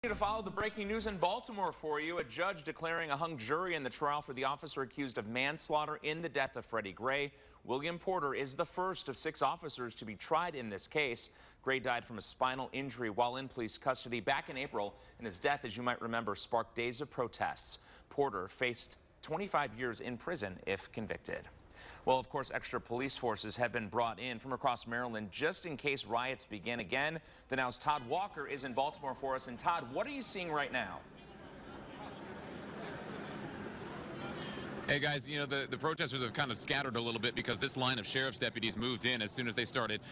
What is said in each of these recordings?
To follow the breaking news in Baltimore for you, a judge declaring a hung jury in the trial for the officer accused of manslaughter in the death of Freddie Gray. William Porter is the first of 6 officers to be tried in this case. Gray died from a spinal injury while in police custody back in April, and his death, as you might remember, sparked days of protests. Porter faced 25 years in prison if convicted. Well, of course, extra police forces have been brought in from across Maryland just in case riots begin again. The Now's Todd Walker is in Baltimore for us. And Todd, what are you seeing right now? Hey guys, you know, the protesters have kind of scattered a little bit because this line of sheriff's deputies moved in as soon as they started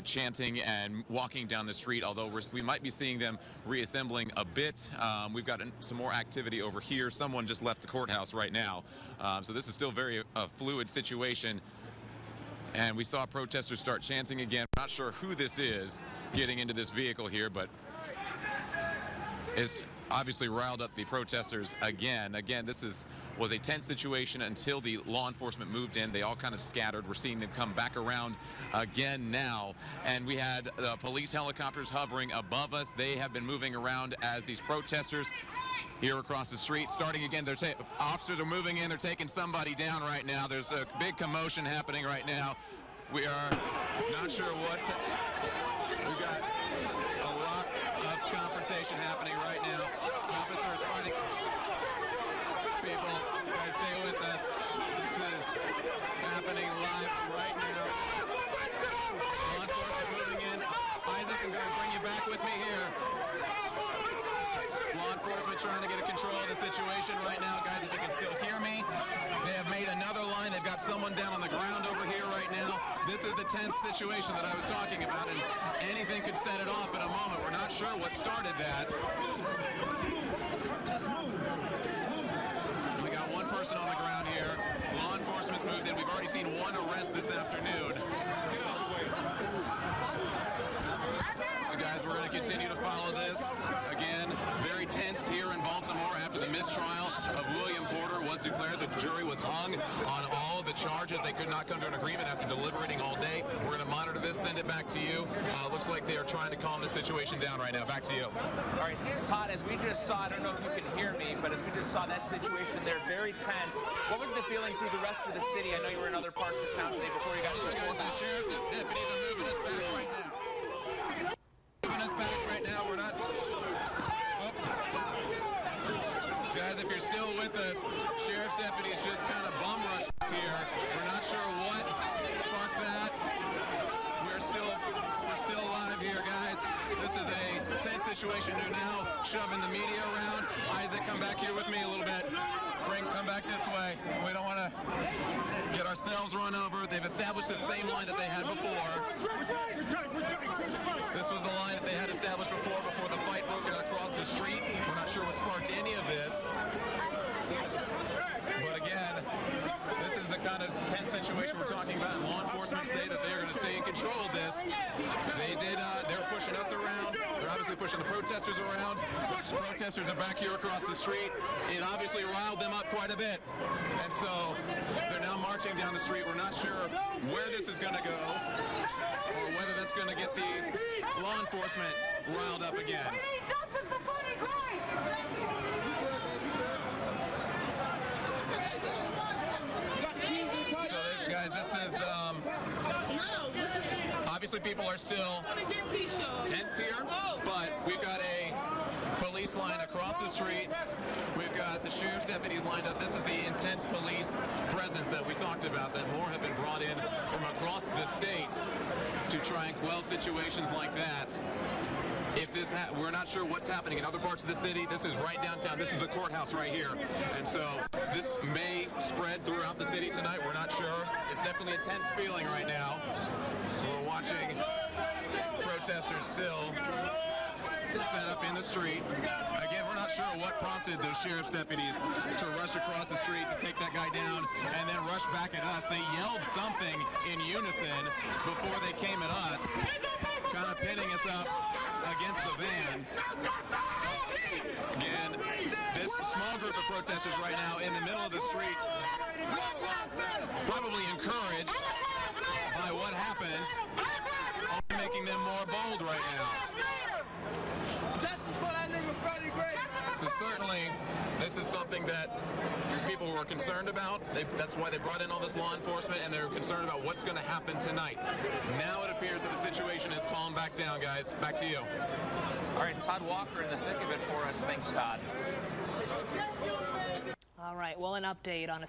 chanting and walking down the street, although we might be seeing them reassembling a bit. We've got some more activity over here. Someone just left the courthouse right now. So this is still very fluid situation. And we saw protesters start chanting again. Not sure who this is getting into this vehicle here, but it's obviously riled up the protesters again. This was a tense situation until the law enforcement moved in. They all kind of scattered. We're seeing them come back around again now. And we had police helicopters hovering above us. They have been moving around as these protesters here across the street, starting again. Officers are moving in. They're taking somebody down right now. There's a big commotion happening right now. We are not sure what's... We've got a lot of confrontation happening right now. Officers fighting. People, guys, stay with us. This is happening live right now. Law enforcement moving in. Isaac, I'm going to bring you back with me here. Law enforcement trying to get a control of the situation right now. Guys, if you can still hear me, they have made another line. They've got someone down on the ground over here right now. This is the tense situation that I was talking about, and anything could set it off in a moment. We're not sure what started that. We got one person on the ground here. Law enforcement's moved in. We've already seen one arrest this afternoon. So guys, we're going to continue to follow this. Again, very tense here in Baltimore after the mistrial of William Porter was declared. The jury was hung on all of the charges. They could not come to an agreement after deliberating all day. We're going to monitor this, send it back to you. Looks like they are trying to calm the situation down right now. Back to you. All right, Todd, as we just saw, I don't know if you can hear me, but as we just saw that situation there, very tense. What was the feeling through the rest of the city? I know you were in other parts of town today before you got to the courthouse. The sheriff's deputies are moving us back right now. Moving us back right now. We're not... Guys, if you're still with us, sheriff's deputies just kind of bum rushed us here. We're not sure what sparked that. We're still live here, guys. This is a tense situation. They're now shoving the media around. Isaac, come back here with me a little bit. Come back this way. We don't want to get ourselves run over. They've established the same line that they had before. This was the line that they had established before the fight broke out across the street. We're not sure what sparked any of this. But again, this is the kind of tense situation we're talking about, and law enforcement say that they're going to stay in control of this. They were pushing us around. They're obviously pushing the protesters around. Protesters are back here across the street. It obviously riled them up quite a bit. And so they're now marching down the street. We're not sure where this is going to go or whether that's going to get the law enforcement riled up again. So guys, this is obviously people are still tense here, but we've got a police line across the street. We've got the sheriff's deputies lined up. This is the intense police presence that we talked about, that more have been brought in from across the state to try and quell situations like that. If this we're not sure what's happening in other parts of the city. This is right downtown. This is the courthouse right here. And so this may spread throughout the city tonight. We're not sure. It's definitely a tense feeling right now. So we're watching protesters still set up in the street. Again, we're not sure what prompted those sheriff's deputies to rush across the street to take that guy down and then rush back at us. They yelled something in unison before they came at us, kind of pinning us up against the van. Again, this small group of protesters right now in the middle of the street, probably encouraged by what happened, only making them more bold right now. Justice for that nigga Freddie. So certainly, this is something that people were concerned about. That's why they brought in all this law enforcement, and they're concerned about what's going to happen tonight. Now it appears that the situation has calmed back down, guys. Back to you. All right, Todd Walker in the thick of it for us. Thanks, Todd. All right, well, an update on a